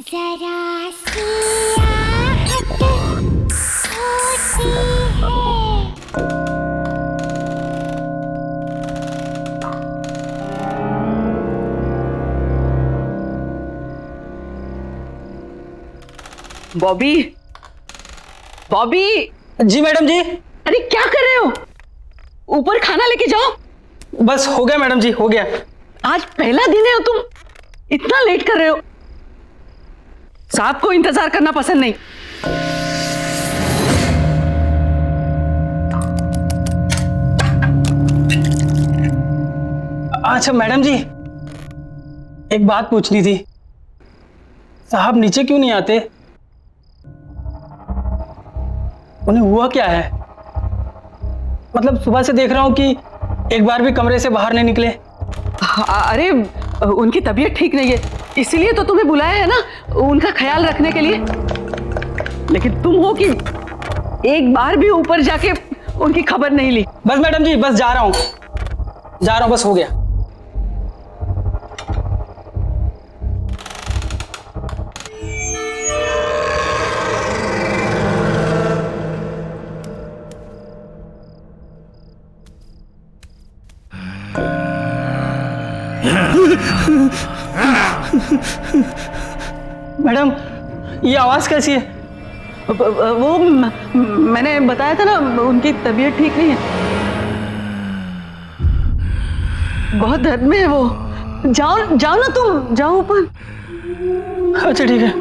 जरा सी आहट होती है। बॉबी, बॉबी। जी मैडम जी। अरे क्या कर रहे हो? ऊपर खाना लेके जाओ। बस हो गया मैडम जी, हो गया। आज पहला दिन है और तुम इतना लेट कर रहे हो। साहब को इंतजार करना पसंद नहीं। अच्छा मैडम जी, एक बात पूछनी थी। साहब नीचे क्यों नहीं आते? उन्हें हुआ क्या है? मतलब सुबह से देख रहा हूं कि एक बार भी कमरे से बाहर नहीं निकले। अरे उनकी तबीयत ठीक नहीं है, इसीलिए तो तुम्हें बुलाया है ना, उनका ख्याल रखने के लिए। लेकिन तुम हो कि एक बार भी ऊपर जाके उनकी खबर नहीं ली। बस मैडम जी, बस जा रहा हूं, बस हो गया। मैडम, ये आवाज कैसी है? वो मैंने बताया था ना, उनकी तबीयत ठीक नहीं है, बहुत दर्द में है वो। जाओ जाओ ना, तुम जाओ ऊपर। अच्छा ठीक है।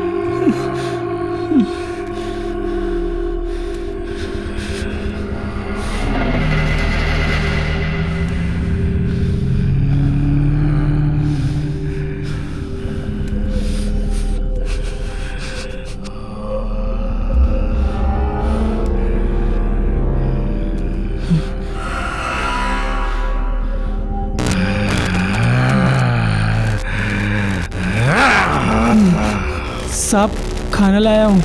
साहब, खाना लाया हूँ।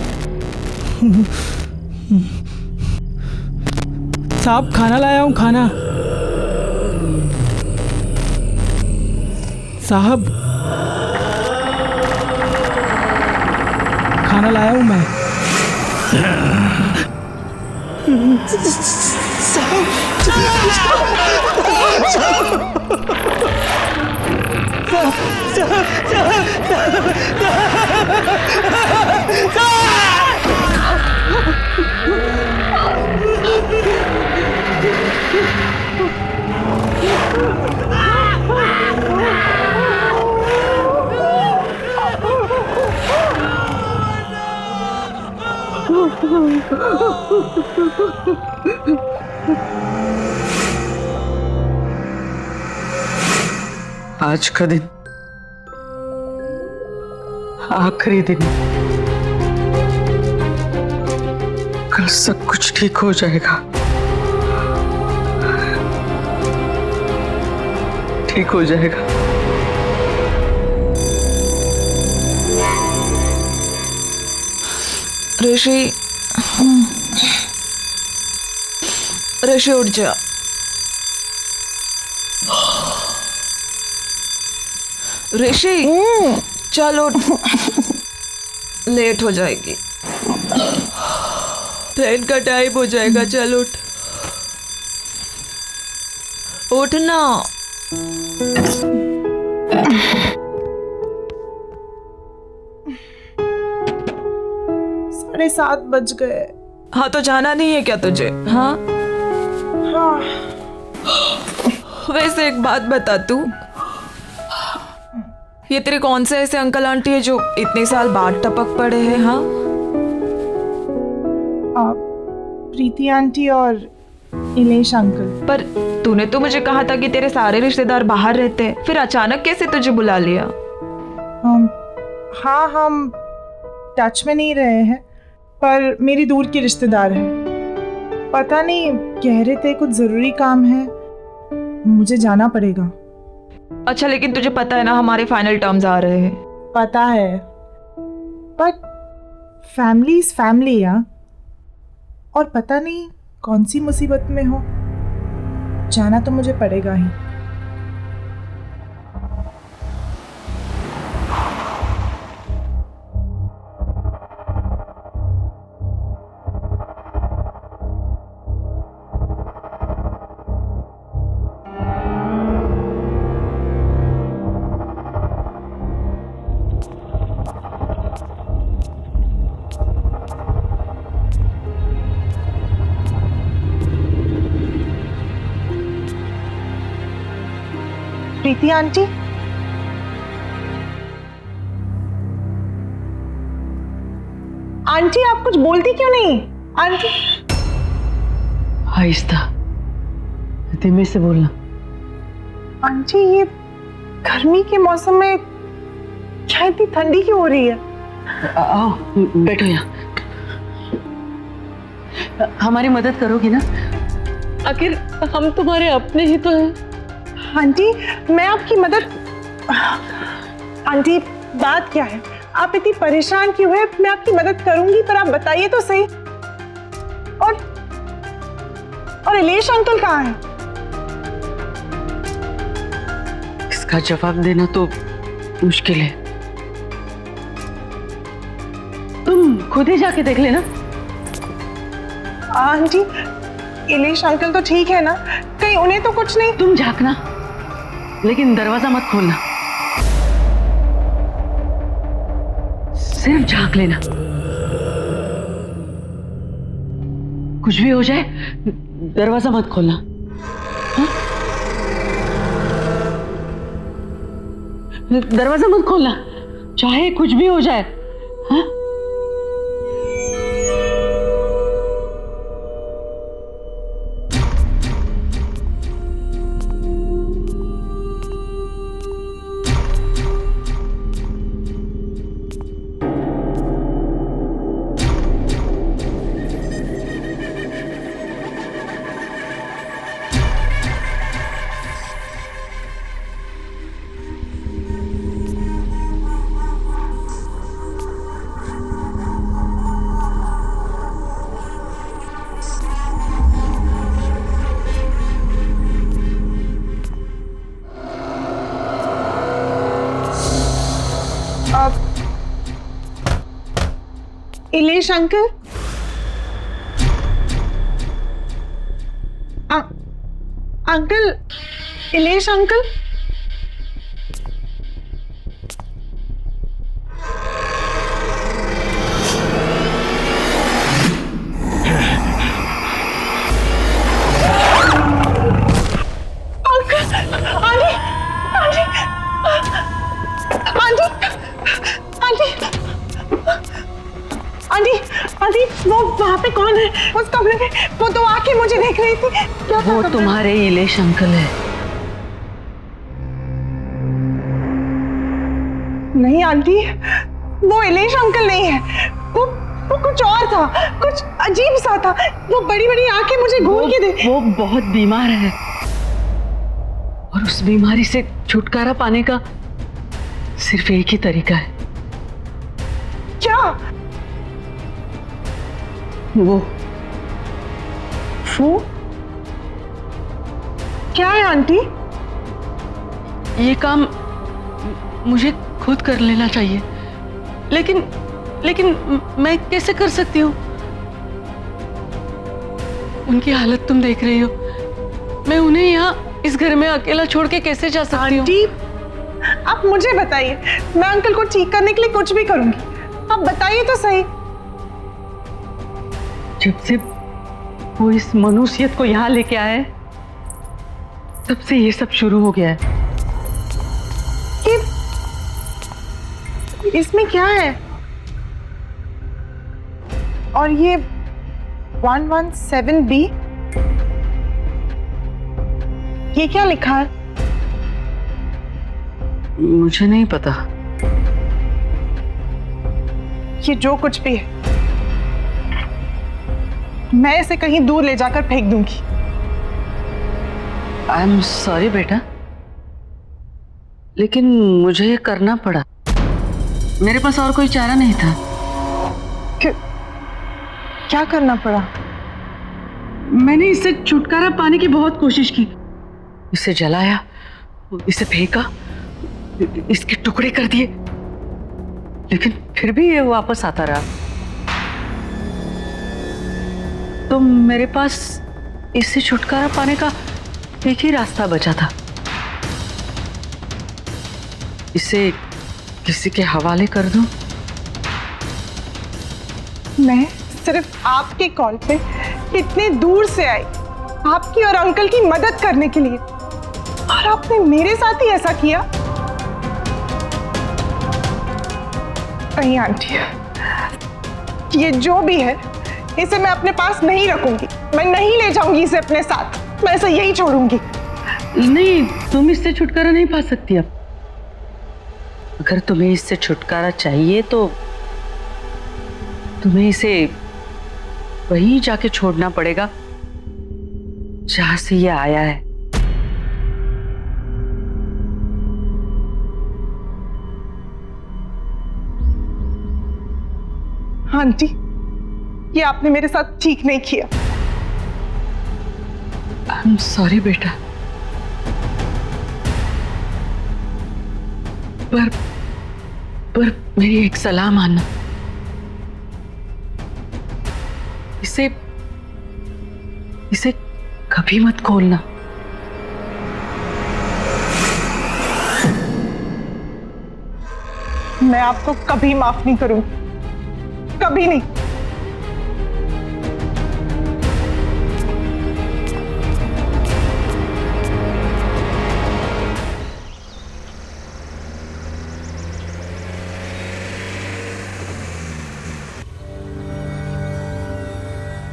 साहब, खाना लाया हूँ, खाना। साहब, खाना लाया हूँ मैं। आज का दिन आखिरी दिन, कल सब कुछ ठीक हो जाएगा, ठीक हो जाएगा। ऋषि, ऋषि उठ जा। ऋषि चल उठ, लेट हो जाएगी, ट्रेन का टाइम हो जाएगा। चल उठ, उठ ना। 7:30 बज गए। हाँ तो जाना नहीं है क्या तुझे? हाँ हाँ। वैसे एक बात बता, तू ये तेरे कौन से ऐसे अंकल आंटी है जो इतने साल बाद टपक पड़े हैं? हाँ, प्रीति आंटी और इलेश अंकल। पर तूने तो मुझे कहा था कि तेरे सारे रिश्तेदार बाहर रहते हैं, फिर अचानक कैसे तुझे बुला लिया? हाँ, हम टच में नहीं रहे हैं, पर मेरी दूर की रिश्तेदार है। पता नहीं, कह रहे थे कुछ जरूरी काम है, मुझे जाना पड़ेगा। अच्छा, लेकिन तुझे पता है ना हमारे फाइनल टर्म्स आ रहे हैं। पता है, बट फैमिली इज फैमिली यार। और पता नहीं कौन सी मुसीबत में हो, जाना तो मुझे पड़ेगा ही। प्रीति आंटी, आंटी आप कुछ बोलती क्यों नहीं? आंटी आहिस्ता, धीमे से बोलना। आंटी ये गर्मी के मौसम में क्या इतनी ठंडी क्यों हो रही है? आओ बैठो यहाँ। हमारी मदद करोगी ना? आखिर हम तुम्हारे अपने ही तो हैं। आंटी मैं आपकी मदद, आंटी बात क्या है? आप इतनी परेशान क्यों है? मैं आपकी मदद करूंगी, पर आप बताइए तो सही। और इलेश अंकल कहाँ हैं? इसका जवाब देना तो मुश्किल है, तुम खुद ही जाके देख लेना। आंटी इलेश अंकल तो ठीक है ना? कहीं उन्हें तो कुछ नहीं? तुम झांकना, लेकिन दरवाजा मत खोलना, सिर्फ झांक लेना। कुछ भी हो जाए दरवाजा मत खोलना। हाँ? दरवाजा मत खोलना, चाहे कुछ भी हो जाए। हाँ? Ilesh uncle, uncle, Ilesh uncle, aunty वो वहाँ पे कौन है? उस कमरे में वो तो आके मुझे देख रही थी। क्या वो तुम्हारे इलेश अंकल है। नहीं आंटी, वो इलेश अंकल नहीं है, वो कुछ और था, कुछ अजीब सा था। वो बड़ी बड़ी आंखें मुझे घूर के दे। वो बहुत बीमार है और उस बीमारी से छुटकारा पाने का सिर्फ एक ही तरीका है। क्या? वो क्या है आंटी? ये काम मुझे खुद कर लेना चाहिए, लेकिन मैं कैसे कर सकती हूँ? उनकी हालत तुम देख रही हो, मैं उन्हें यहाँ इस घर में अकेला छोड़ के कैसे जा सकती हूँ? आंटी आप मुझे बताइए, मैं अंकल को ठीक करने के लिए कुछ भी करूंगी। आप बताइए तो सही। जब से वो इस मनुष्यत को यहाँ लेके आए, तब से ये सब शुरू हो गया है। इसमें क्या है? और ये 117B, ये क्या लिखा है? मुझे नहीं पता। ये जो कुछ भी है, मैं इसे कहीं दूर ले जाकर फेंक दूंगी। आई एम सॉरी बेटा, लेकिन मुझे ये करना पड़ा। मेरे पास और कोई चारा नहीं था। क्या करना पड़ा? मैंने इससे छुटकारा पाने की बहुत कोशिश की, इसे जलाया, इसे फेंका, इसके टुकड़े कर दिए, लेकिन फिर भी ये वापस आता रहा। तो मेरे पास इससे छुटकारा पाने का एक ही रास्ता बचा था, इसे किसी के हवाले कर दूं। मैं सिर्फ आपके कॉल पे इतने दूर से आई, आपकी और अंकल की मदद करने के लिए, और आपने मेरे साथ ही ऐसा किया? नहीं आंटी, ये जो भी है इसे मैं अपने पास नहीं रखूंगी, मैं नहीं ले जाऊंगी इसे अपने साथ, मैं इसे यही छोड़ूंगी। नहीं, तुम इससे छुटकारा नहीं पा सकती अब। अगर तुम्हें इससे छुटकारा चाहिए तो तुम्हें इसे वहीं जाके छोड़ना पड़ेगा जहां से ये आया है। आंटी, ये आपने मेरे साथ ठीक नहीं किया। आई एम सॉरी बेटा, पर मेरी एक सलाह मानना, इसे कभी मत खोलना। मैं आपको कभी माफ नहीं करूंगी, कभी नहीं।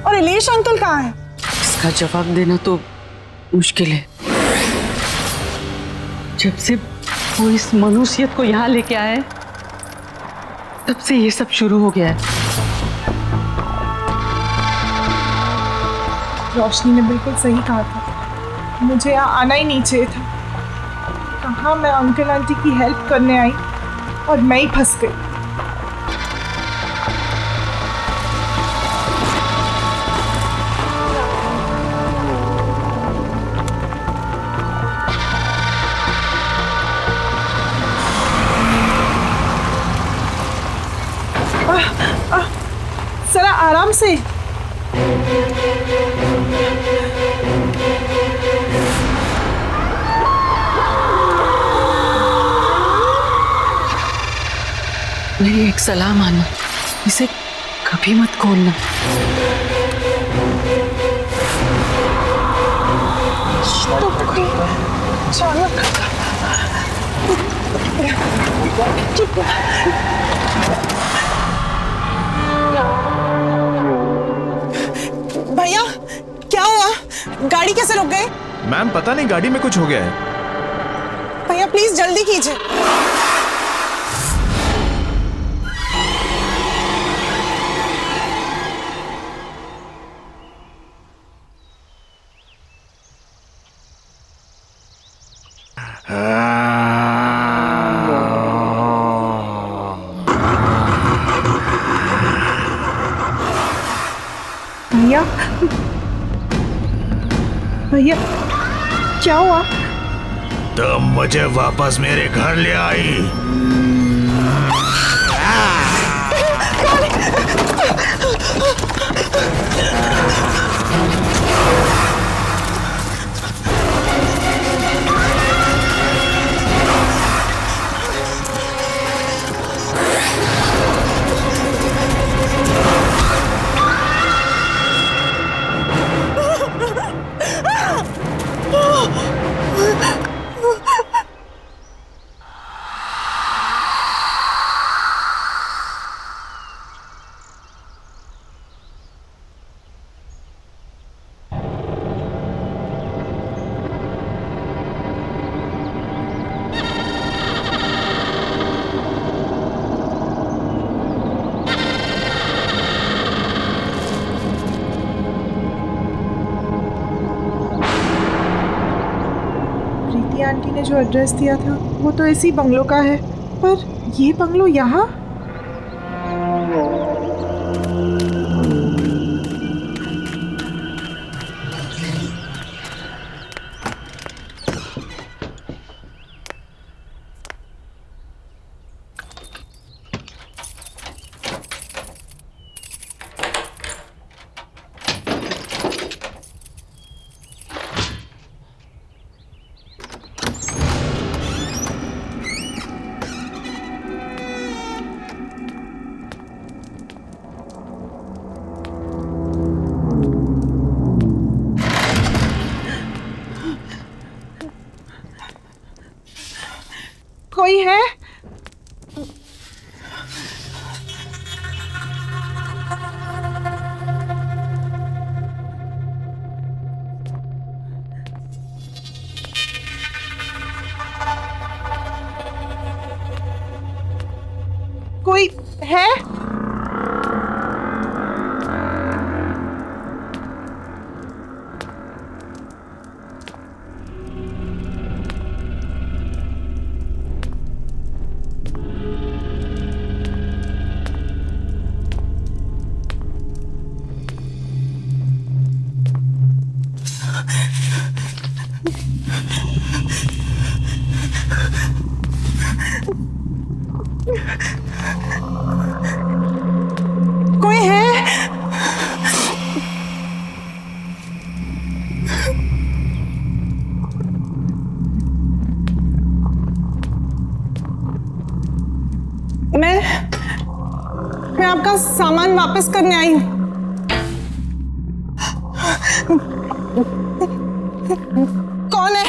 और इलेश अंकल कहाँ है? इसका जवाब देना तो मुश्किल है। जब से वो इस मनुष्यत को यहाँ लेके आए तब से ये सब शुरू हो गया है। रोशनी ने बिल्कुल सही कहा था, मुझे यहाँ आना ही नहीं चाहिए था। कहाँ मैं अंकल आंटी की हेल्प करने आई और मैं ही फंस गई। जरा आराम से। मेरी एक सलाह मानो, इसे कभी मत खोलना। भैया क्या हुआ? गाड़ी कैसे रुक गए? मैम पता नहीं, गाड़ी में कुछ हो गया है। भैया प्लीज जल्दी कीजिए। भैया भैया क्या हुआ? तुम मुझे वापस मेरे घर ले आई। आंटी ने जो एड्रेस दिया था वो तो इसी बंगलो का है, पर ये बंगलो यहाँ? कोई है? कोई है? कोई है? मैं आपका सामान वापस करने आई हूँ। कौन है?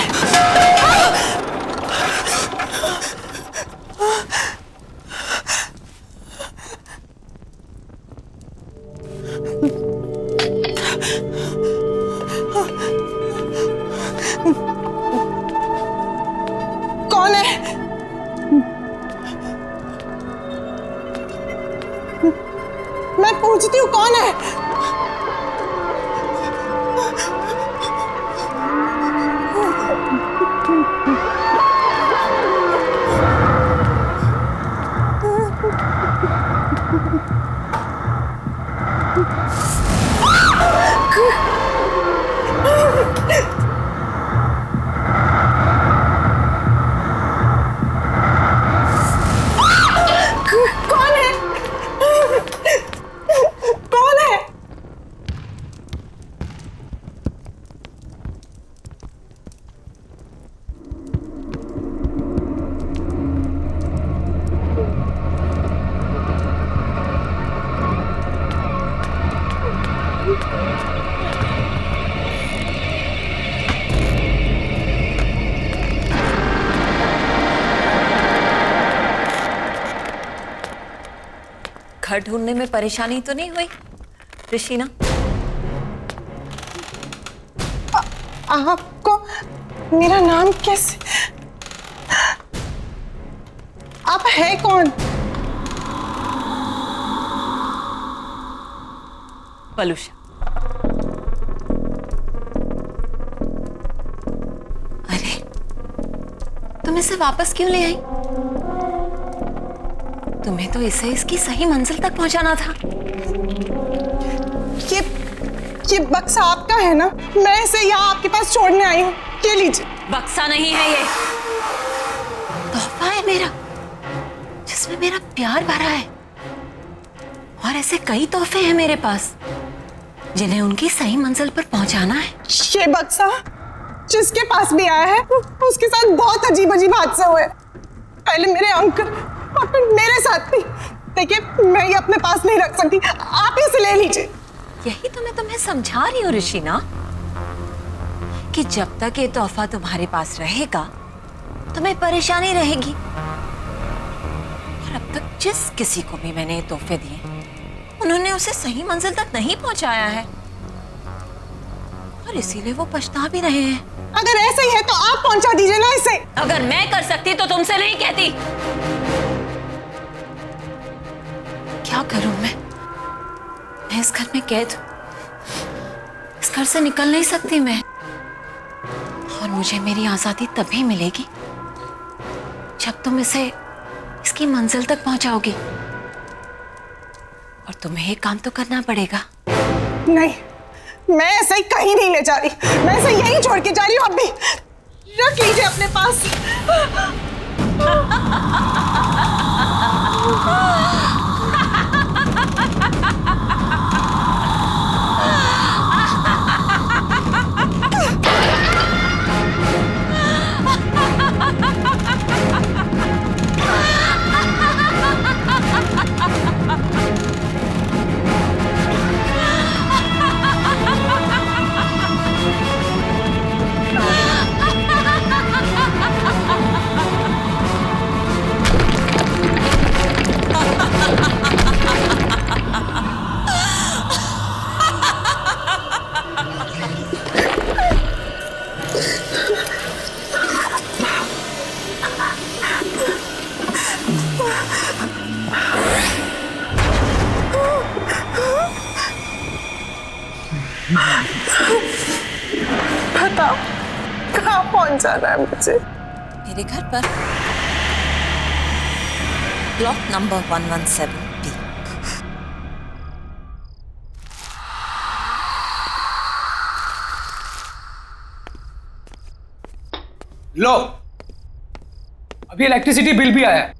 कौन है? मैं पूछती हूँ कौन है? कौन है? कौन है? घर ढूंढने में परेशानी तो नहीं हुई ऋषिना? आपको मेरा नाम कैसे? आप है कौन? पलूषा। अरे तुम इसे वापस क्यों ले आई? तुम्हें तो इसे इसकी सही मंजिल तक पहुंचाना था। ये बक्सा आपका है ना? मैं इसे यहाँ आपके पास छोड़ने आई हूँ। ये लीजिए। बक्सा नहीं है ये, तोहफा है मेरा, जिसमें मेरा प्यार भरा है। और ऐसे कई तोहफे हैं मेरे पास जिन्हें उनकी सही मंजिल पर पहुंचाना है। ये बक्सा जिसके पास भी आया है उसके साथ बहुत अजीब अजीब हादसे हुए। पहले मेरे अंकल और फिर मेरे साथ भी। देखिए मैं ये अपने पास नहीं रख सकती, आप इसे ले लीजिए। यही तो मैं तुम्हें समझा रही हूँ ऋषिना, कि जब तक ये तोहफा तुम्हारे पास रहेगा तुम्हें परेशानी रहेगी। और अब तक जिस किसी को भी मैंने ये तोहफे दिए उन्होंने उसे सही मंजिल तक नहीं पहुंचाया है, और इसीलिए वो पछता भी रहे हैं। अगर ऐसे ही है तो आप पहुंचा दीजिए ना इसे। अगर मैं कर सकती तो तुमसे नहीं कहती। क्या करूं मैं इस घर में कैद हूं। इस घर से निकल नहीं सकती मैं, और मुझे मेरी आजादी तभी मिलेगी जब तुम इसे इसकी मंजिल तक पहुंचाओगी। और तुम्हें एक काम तो करना पड़ेगा। नहीं, मैं ऐसे ही कहीं नहीं ले जा रही। मैं इसे यहीं छोड़ के जा रही हूँ। अब भी रख लीजिए अपने पास। कौन जाना है मुझे? मेरे घर पर, ब्लॉक नंबर 117B। लो, अभी इलेक्ट्रिसिटी बिल भी आया है,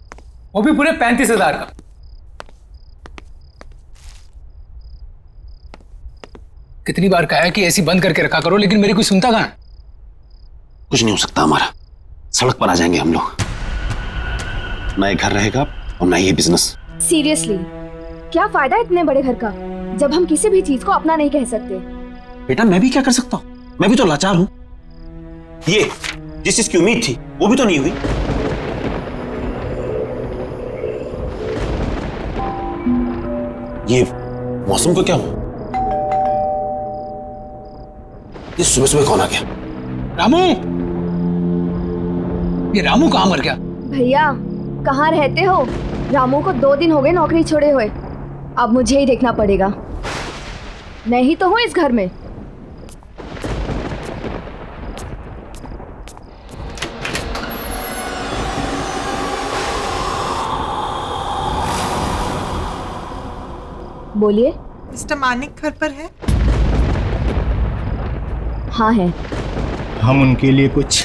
वो भी पूरे 35,000 का। कितनी बार कहा है कि एसी बंद करके रखा करो, लेकिन मेरी कोई सुनता कहाँ है? कुछ नहीं हो सकता हमारा, सड़क पर आ जाएंगे हम लोग। ना ये घर रहेगा और ना ये बिजनेस। सीरियसली, क्या फायदा इतने बड़े घर का जब हम किसी भी चीज को अपना नहीं कह सकते? बेटा मैं भी क्या कर सकता हूँ, मैं भी तो लाचार हूँ। ये जिस चीज की उम्मीद थी वो भी तो नहीं हुई। ये मौसम को क्या हुआ? ये सुबह सुबह कौन आ गया? रामू, ये रामू कहाँ मर गया? भैया कहाँ रहते हो? रामू को 2 दिन हो गए नौकरी छोड़े हुए। अब मुझे ही देखना पड़ेगा। मैं ही तो हूँ इस घर में। बोलिए। मिस्टर मानिक घर पर है? हाँ है। हम उनके लिए कुछ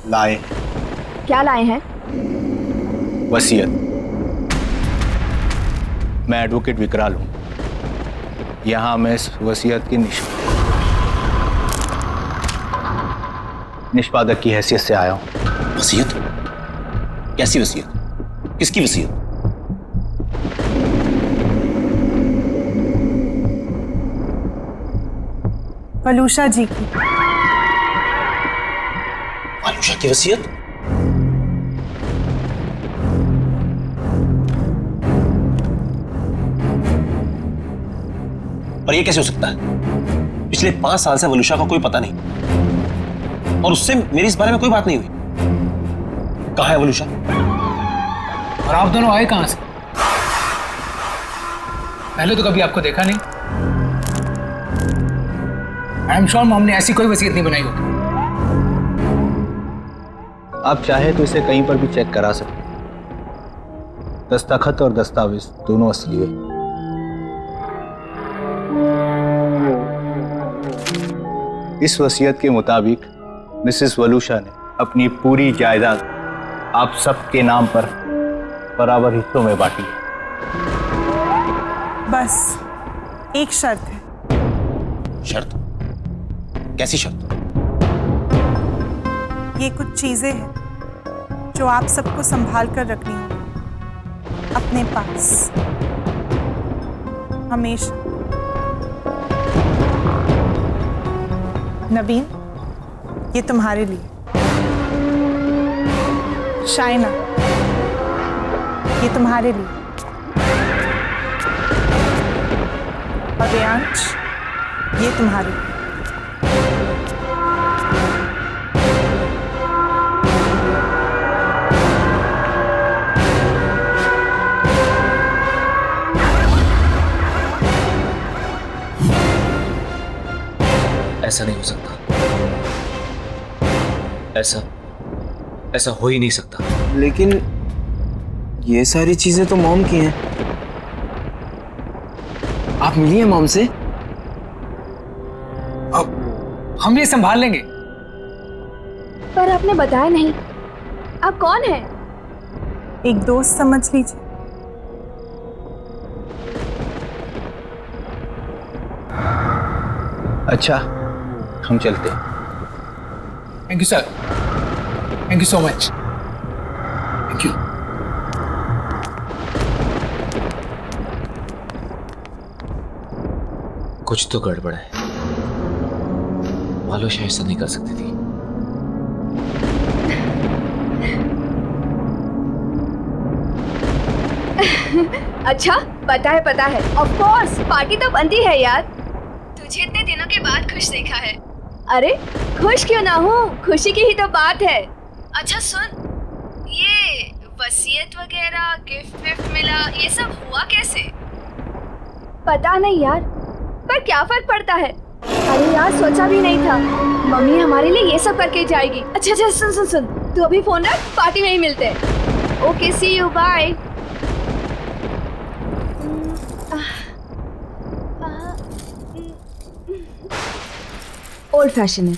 लाए। क्या लाए हैं? वसीयत। मैं एडवोकेट विकराल हूं, यहां मैं इस वसीयत की निष्पादक की हैसियत से आया हूं। वसीयत? कैसी वसीयत? किसकी वसीयत? वलूषा जी की। आलूषा की वसीयत? और ये कैसे हो सकता है? पिछले 5 साल से वलूषा का कोई पता नहीं, और उससे मेरी इस बारे में कोई बात नहीं हुई। कहाँ है वलूषा? और आप दोनों आए कहां से? पहले तो कभी आपको देखा नहीं। आई एम श्योर मॉम ने ऐसी कोई वसीयत नहीं बनाई होगी। आप चाहे तो इसे कहीं पर भी चेक करा सकते हैं। दस्तखत और दस्तावेज दोनों असली है। इस वसीयत के मुताबिक मिसेस वलूषा ने अपनी पूरी जायदाद आप सबके नाम पर बराबर हिस्सों में बांटी है। बस एक शर्त है। शर्त? कैसी शर्त? ये कुछ चीजें हैं जो आप सबको संभाल कर रखनी होगी अपने पास हमेशा। नवीन, ये तुम्हारे लिए। शाइना, ये तुम्हारे लिए। और रेयांश, ये तुम्हारे लिए। ऐसा नहीं हो सकता। ऐसा हो ही नहीं सकता। लेकिन ये सारी चीजें तो मॉम की हैं। आप मिलिए मॉम से। अब हम ये संभाल लेंगे। पर आपने बताया नहीं, आप कौन हैं? एक दोस्त समझ लीजिए। अच्छा, हम चलते हैं। Thank you sir, thank you so much. Thank you. कुछ तो गड़बड़ है। वलूषा ऐसा नहीं कर सकती थी। अच्छा, पता है। ऑफ कोर्स, पार्टी तो बनती है यार। तुझे इतने दिनों के बाद खुश देखा है। अरे खुश क्यों ना हूँ, खुशी की ही तो बात है। अच्छा सुन, ये वसीयत वगैरह गिफ्ट विफ्ट मिला, ये सब हुआ कैसे? पता नहीं यार, पर क्या फर्क पड़ता है? अरे यार, सोचा भी नहीं था मम्मी हमारे लिए ये सब करके जाएगी। अच्छा अच्छा, सुन सुन सुन, तू अभी फोन रख, पार्टी में ही मिलते हैं। Okay, see you, bye. Old fashion है।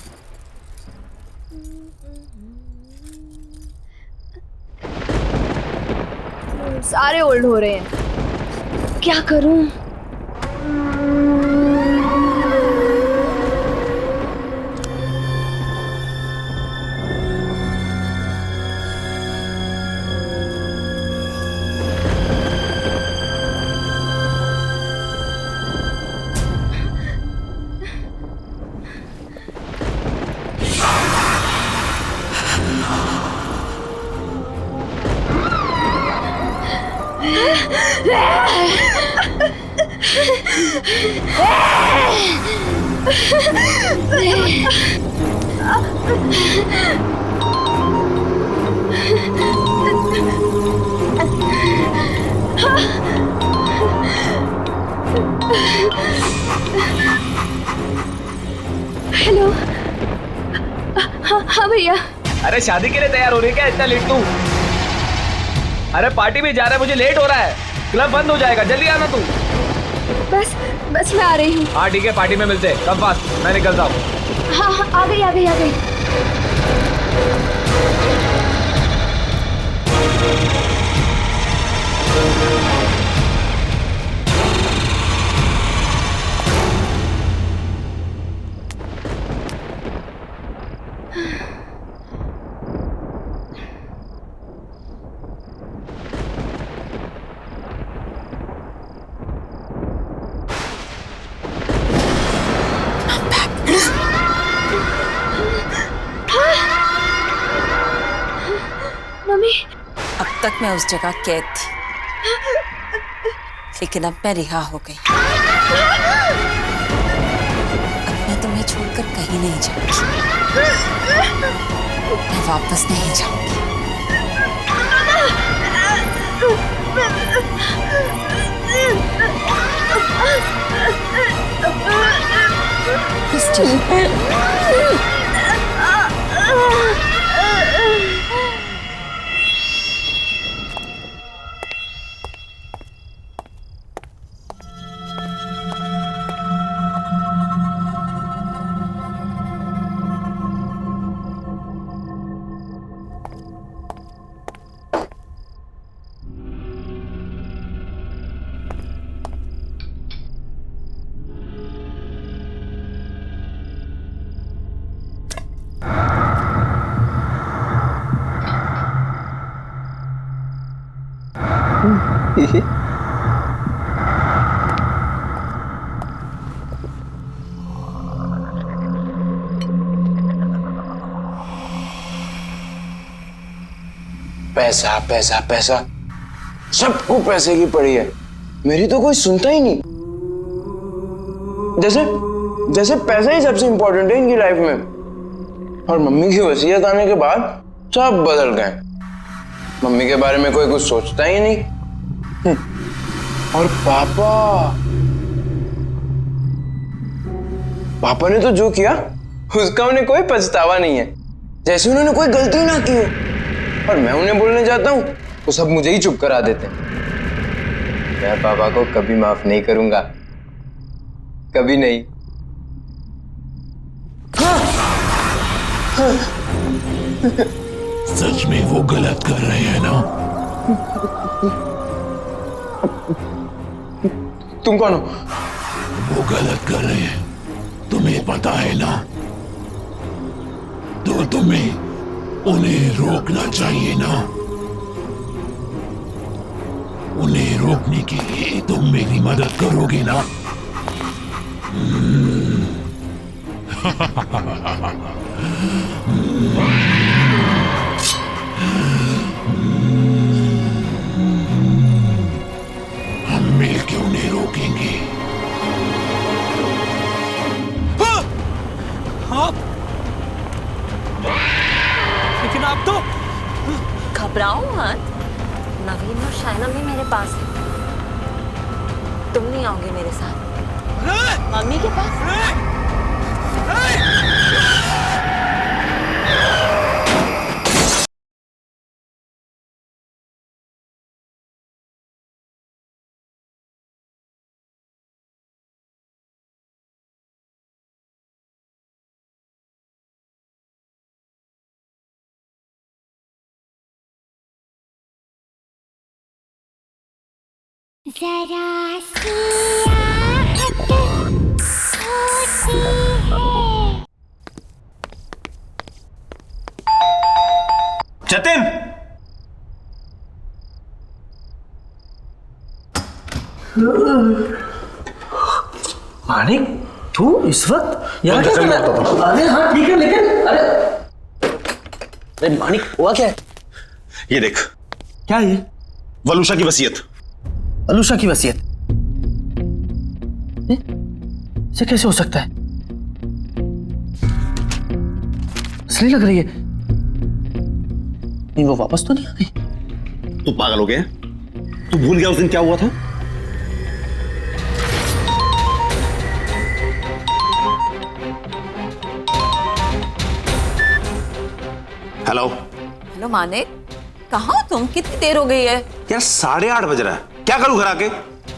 सारे ओल्ड हो रहे हैं, क्या करूं? हेलो। हाँ भैया। अरे शादी के लिए तैयार हो रही है क्या इतना लेट तू? अरे पार्टी में जा रहा है, मुझे लेट हो रहा है, क्लब बंद हो जाएगा, जल्दी आना तू। बस बस मैं आ रही हूँ। हाँ ठीक है, पार्टी में मिलते हैं, कम फास्ट, मैं निकलता हूँ। हाँ हाँ, आ गई आ गई आ गई। अब तक मैं उस जगह कैद थी, लेकिन अब मैं रिहा हो गई। अब मैं तुम्हें छोड़कर कहीं नहीं जाऊंगी, मैं वापस नहीं जाऊंगी। पैसा पैसा पैसा, सबको पैसे की पड़ी है, मेरी तो कोई सुनता ही नहीं। जैसे जैसे पैसा ही सबसे इंपॉर्टेंट है इनकी लाइफ में। और मम्मी की वसीयत आने के बाद सब बदल गए। मम्मी के बारे में कोई कुछ सोचता ही नहीं। और पापा ने तो जो किया उसका उन्हें कोई पछतावा नहीं है, जैसे उन्होंने कोई गलती ना की हो। और मैं उन्हें बोलने जाता हूँ तो सब मुझे ही चुप करा देते हैं। मैं पापा को कभी माफ नहीं करूंगा, कभी नहीं। सच में वो गलत कर रहे हैं ना? तुम कौन हो? वो गलत कर रहे हैं, तुम्हें पता है ना? तो तुम्हें उन्हें रोकना चाहिए ना? उन्हें रोकने के लिए तुम मेरी मदद करोगे ना? हम मिलकर उन्हें रोकेंगे। आप लेकिन आप तो घबराओ मत, नवीन और शायना भी मेरे पास है। तुम नहीं आओगे मेरे साथ मम्मी के पास? जरा सी आहट होती है। जतिन, मानिक तू इस वक्त यहाँ क्या कर रहा है? अरे हाँ ठीक है, लेकिन अरे मानिक हुआ क्या है? ये देख। क्या ये? वलूशा की वसीयत। वलूशा की वसीयत? इसे कैसे हो सकता है? असली लग रही है। नहीं वो वापस तो नहीं आ गई? तू पागल हो गया? तू भूल गया उस दिन क्या हुआ था? हेलो हेलो मानिक, कहाँ हो तुम? कितनी देर हो गई है? यार 8:30 बज रहा है। क्या करूं घर आके?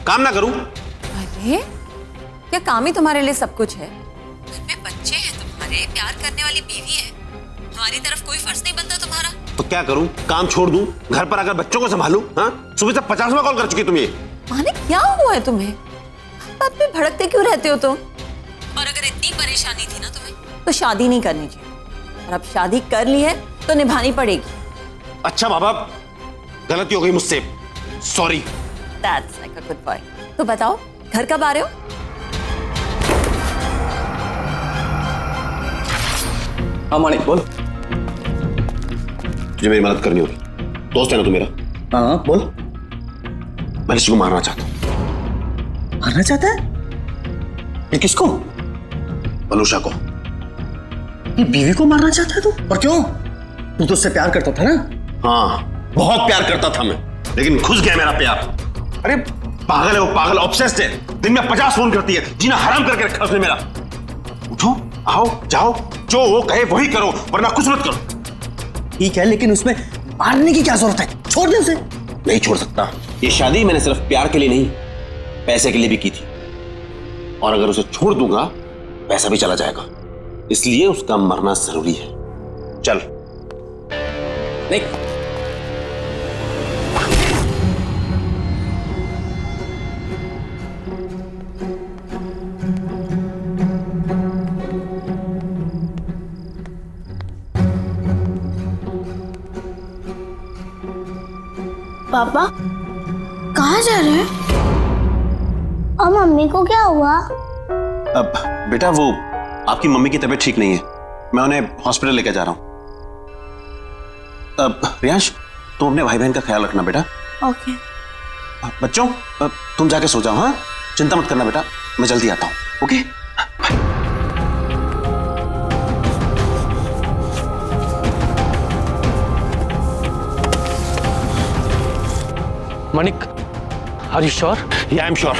काम ना करूं? अरे क्या काम ही तुम्हारे लिए सब कुछ है? घर में बच्चे हैं तुम्हारे, प्यार करने वाली बीवी है, हमारी तरफ कोई फर्ज नहीं बनता तुम्हारा? तो क्या करूं? काम छोड़ दूं? घर पर आकर बच्चों को संभालूं? हाँ, सुबह से 50वां कॉल कर चुकी तुम ये। मानिक क्या हुआ है तुम्हें? बात में भड़कते क्यों रहते हो तुम? और अगर इतनी परेशानी थी ना तुम्हें तो शादी नहीं करनी चाहिए, और अब शादी कर ली है तो निभानी पड़ेगी। अच्छा बाबा, गलती हो गई मुझसे, sorry. That's like a good boy। तो बताओ घर कब आ रहे हो? हाँ मानिक बोल। तुझे मेरी मदद करनी होगी, दोस्त है ना तू मेरा। हाँ बोल। मैं ऋषि को मारना चाहता हूँ। मारना चाहता है? ये किसको? वलूशा को। ये बीवी को मारना चाहता है तू? और क्यों? तू तो उससे प्यार करता था ना? हाँ बहुत प्यार करता था मैं, लेकिन घुस गया मेरा प्यार। अरे पागल है वो, पागल ऑब्सेस्ड है। दिन में 50 फोन करती है, जीना हराम करके रखा उसने मेरा। उठो, आओ, जाओ, जो वो कहे वही करो, वरना कुछ मत करो। ठीक है, लेकिन उसमें मारने की क्या जरूरत है? छोड़ दे उसे। नहीं छोड़ सकता। ये शादी मैंने सिर्फ प्यार के लिए नहीं, पैसे के लिए भी की थी, और अगर उसे छोड़ दूंगा पैसा भी चला जाएगा, इसलिए उसका मरना जरूरी है। चल। नहीं। पापा कहाँ जा रहे हैं? और मम्मी को क्या हुआ? अब बेटा वो आपकी मम्मी की तबीयत ठीक नहीं है, मैं उन्हें हॉस्पिटल लेकर जा रहा हूं। अब रियांश तुम अपने भाई बहन का ख्याल रखना बेटा। ओके। बच्चों तुम जाके सो जाओ। हाँ, चिंता मत करना बेटा, मैं जल्दी आता हूँ। Okay Manik, are you sure? Yeah I am sure.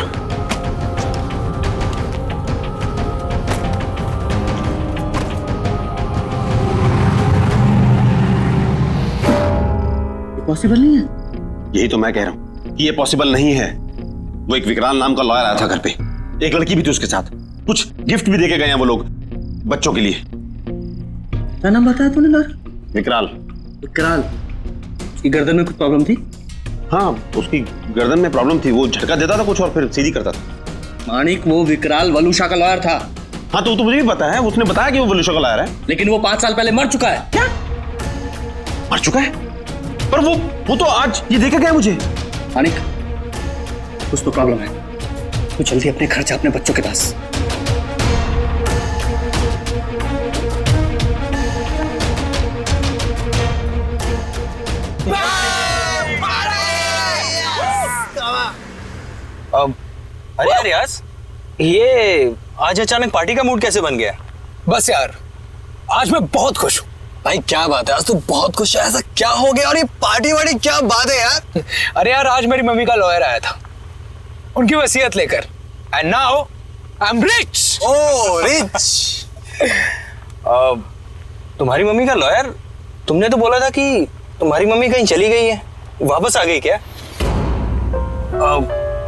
Possible नहीं है। यही तो मैं कह रहा हूँ कि ये पॉसिबल नहीं है। वो एक विकराल नाम का लॉयर आया था घर पे, एक लड़की भी थी उसके साथ, कुछ गिफ्ट भी देके गए हैं वो लोग बच्चों के लिए। क्या नाम बताया तूने लॉयर? विकराल। विकराल? उसकी गर्दन में कुछ प्रॉब्लम थी? हाँ, उसकी गर्दन में प्रॉब्लम थी, वो झटका देता था कुछ और फिर सीधी करता था। मानिक वो विकराल वलूशा का लॉयर था। हाँ तो मुझे भी पता है, उसने बताया कि वो वलूशा का लॉयर है। लेकिन वो 5 साल पहले मर चुका है। क्या? मर चुका है? पर वो तो आज ये देखे गया मुझे। मानिक कुछ तो प्रॉब्लम है, तो जल्दी अपने घर जा, अपने बच्चों के पास। अरे यार यास, ये आज अचानक पार्टी का मूड कैसे बन गया? बस यार आज मैं बहुत खुश हूँ। भाई क्या बात है, आज तो बहुत खुश है। ऐसा क्या हो गया? और ये पार्टी वार्टी क्या बात है यार? अरे यार आज मेरी मम्मी का लॉयर आया था उनकी वसीयत लेकर, and now I am rich. Oh rich. तुम्हारी मम्मी का लॉयर, तुमने तो बोला था कि तुम्हारी मम्मी कहीं चली गई है, वापस आ गई क्या?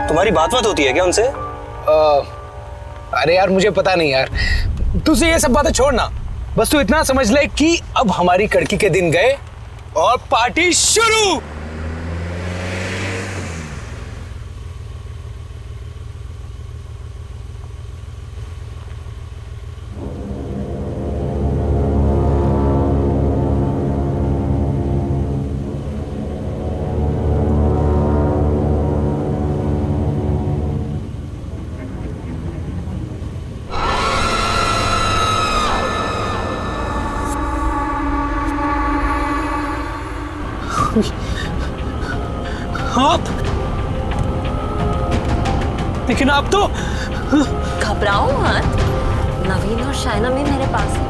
तुम्हारी बात होती है क्या उनसे? अरे यार मुझे पता नहीं यार, तुझे ये सब बातें छोड़ना, बस तू इतना समझ ले कि अब हमारी कड़की के दिन गए और पार्टी शुरू। आप लेकिन आप तो घबराओ मत, नवीन और शायना भी मेरे पास है।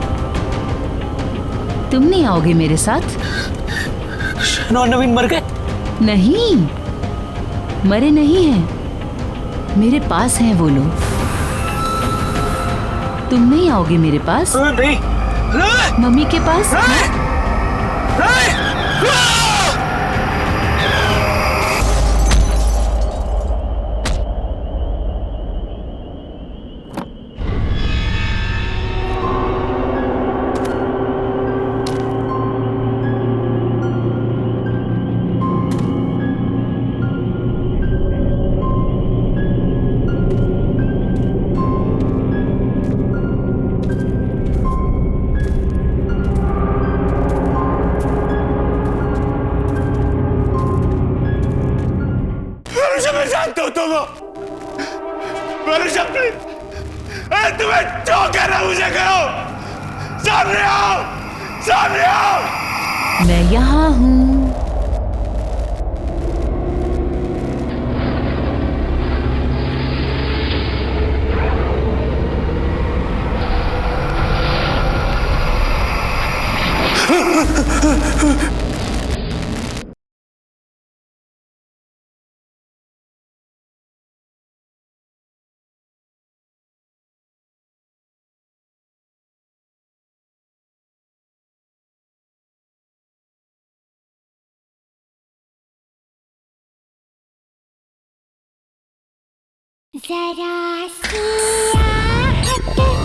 तुम नहीं आओगे मेरे साथ? शायना और नवीन मर गए? नहीं, मरे नहीं हैं, मेरे पास हैं वो लोग। तुम नहीं आओगे मेरे पास? नहीं। मम्मी के पास? मैं जानता हूं तुम तुम्हें जो कहना मुझे करो। सामने आओ, सामने आओ। मैं यहाँ हूँ। जरा सी आहट होती है।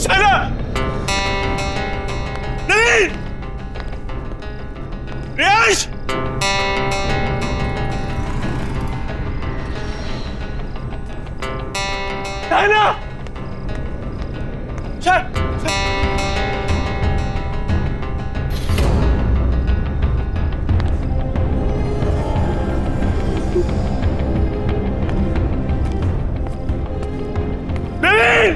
शायना, नवीन, रियाज, शायना, नवीन,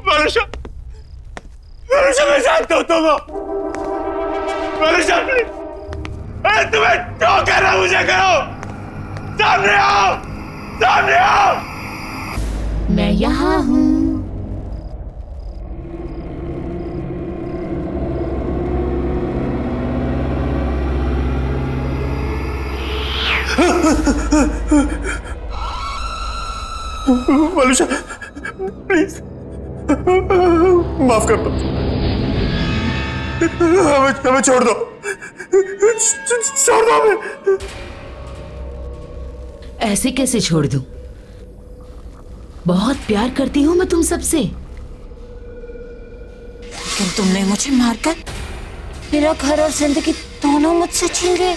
वरुषा, वरुषा मैं जानता हूं तुम वरुषा, तुम्हें जो कहना मुझे करो। सामने आओ, सामने आओ। मैं यहाँ हूँ। वरुषा प्लीज माफ कर दो, हमें छोड़ दो, छोड़ दो हमें। ऐसे कैसे छोड़ दूं? बहुत प्यार करती हूँ मैं तुम सबसे। लेकिन तुमने मुझे मारकर मेरा घर और जिंदगी दोनों मुझसे छीन गए।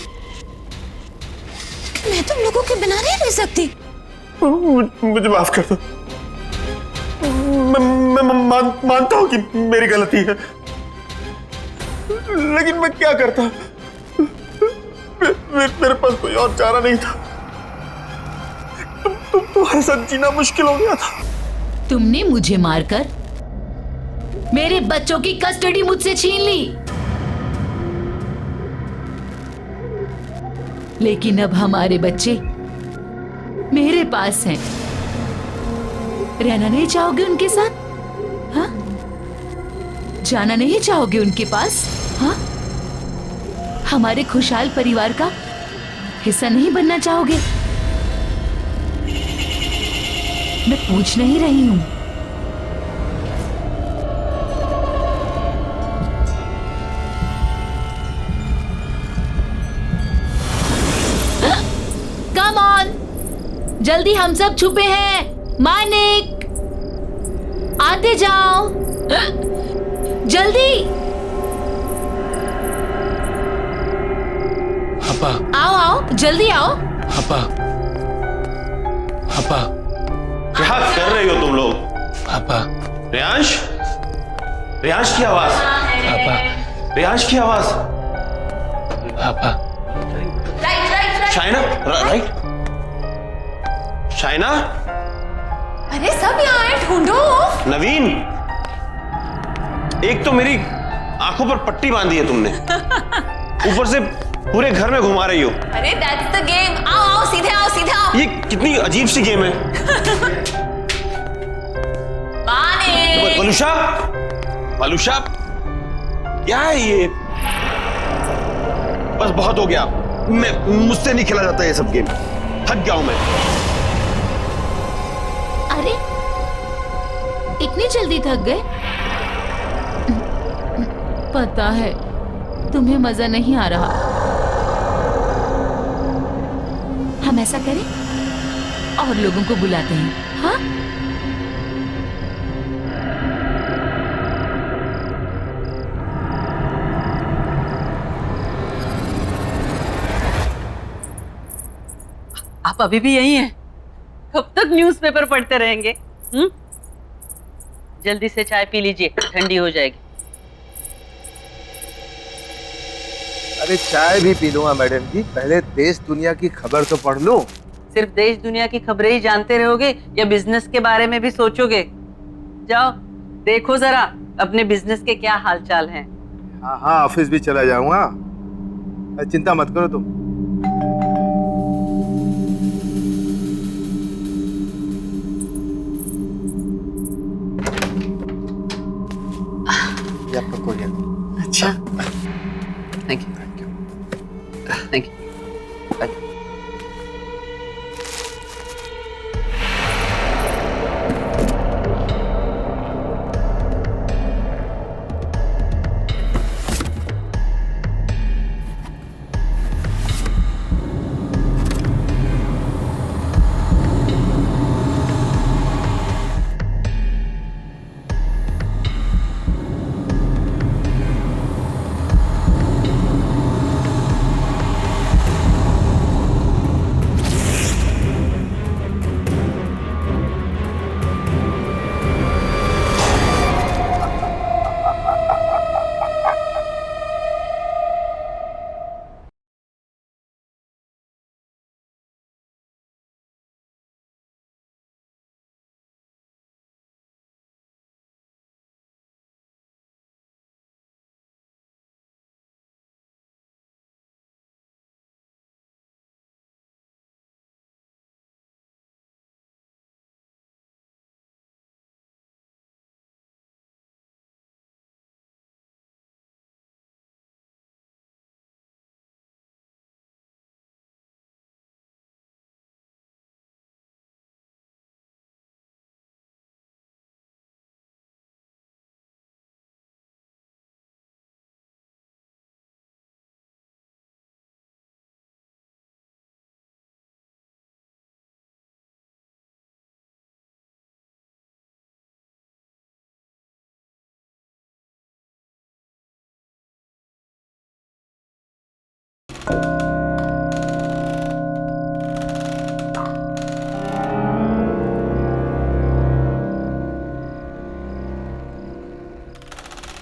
मैं तुम लोगों के बिना नहीं रह सकती। मुझे माफ कर दो। मैं मानता हूँ कि मेरी गलती है, लेकिन मैं क्या करता? मेरे पास कोई और चारा नहीं था। तुम्हारे साथ जीना मुश्किल हो गया था। तुमने मुझे मारकर मेरे बच्चों की कस्टडी मुझसे छीन ली, लेकिन अब हमारे बच्चे मेरे पास हैं। रहना नहीं चाहोगे उनके साथ? हाँ? जाना नहीं चाहोगे उनके पास? हाँ? हमारे खुशहाल परिवार का हिस्सा नहीं बनना चाहोगे? मैं पूछ नहीं रही हूं। कम ऑन, जल्दी, हम सब छुपे हैं। मानिक, आते जाओ, जल्दी। पापा, आओ आओ, जल्दी आओ। पापा, पापा, क्या कर रही हो तुम लोग? पापा, रियांश, रियांश की आवाज। पापा, रियांश की आवाज। पापा, शाइना, राइट? शाइना, अरे सब यहाँ है, ढूंढो। नवीन, एक तो मेरी आंखों पर पट्टी बांधी है तुमने, ऊपर से पूरे घर में घुमा रही हो। अरे दैट्स द गेम। आओ आओ, सीधे आओ, सीधे आओ। ये कितनी अजीब सी गेम है। वलूषा, वलूषा, क्या है ये? बस बहुत हो गया, मुझसे नहीं खेला जाता ये सब गेम, थक गया हूं मैं। अरे इतनी जल्दी थक गए? पता है तुम्हें मजा नहीं आ रहा। हम ऐसा करें, और लोगों को बुलाते हैं। हाँ, आप अभी भी यही हैं? कब तक न्यूज़पेपर पढ़ते रहेंगे? जल्दी से चाय पी लीजिए, ठंडी हो जाएगी। अरे चाय भी पी लूंगा मैडम जी, पहले देश दुनिया की खबर तो पढ़ लूं। सिर्फ देश दुनिया की खबरें ही जानते रहोगे या बिजनेस के बारे में भी सोचोगे? जाओ देखो जरा अपने बिजनेस के क्या हालचाल हैं। हाँ हाँ, ऑफिस भी चला जाऊंगा, चिंता मत करो तुम। ये आपका कोरियर। अच्छा, thank you, thank you, thank you.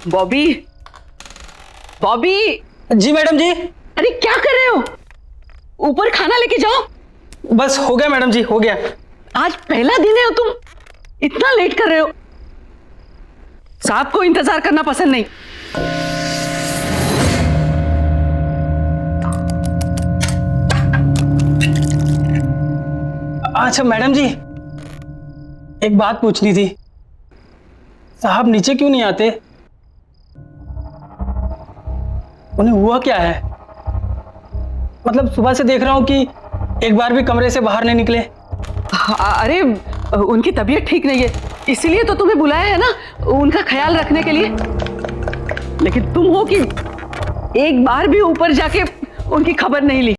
Bobby, Bobby. जी मैडम जी। अरे क्या कर रहे हो? ऊपर खाना लेके जाओ। बस हो गया मैडम जी, हो गया। आज पहला दिन है और तुम इतना लेट कर रहे हो। साहब को इंतजार करना पसंद नहीं। अच्छा मैडम जी, एक बात पूछनी थी। साहब नीचे क्यों नहीं आते? उन्हें हुआ क्या है? मतलब सुबह से देख रहा हूं कि एक बार भी कमरे से बाहर नहीं निकले। अरे उनकी तबीयत ठीक नहीं है, इसीलिए तो तुम्हें बुलाया है ना, उनका ख्याल रखने के लिए। लेकिन तुम हो कि एक बार भी ऊपर जाके उनकी खबर नहीं ली।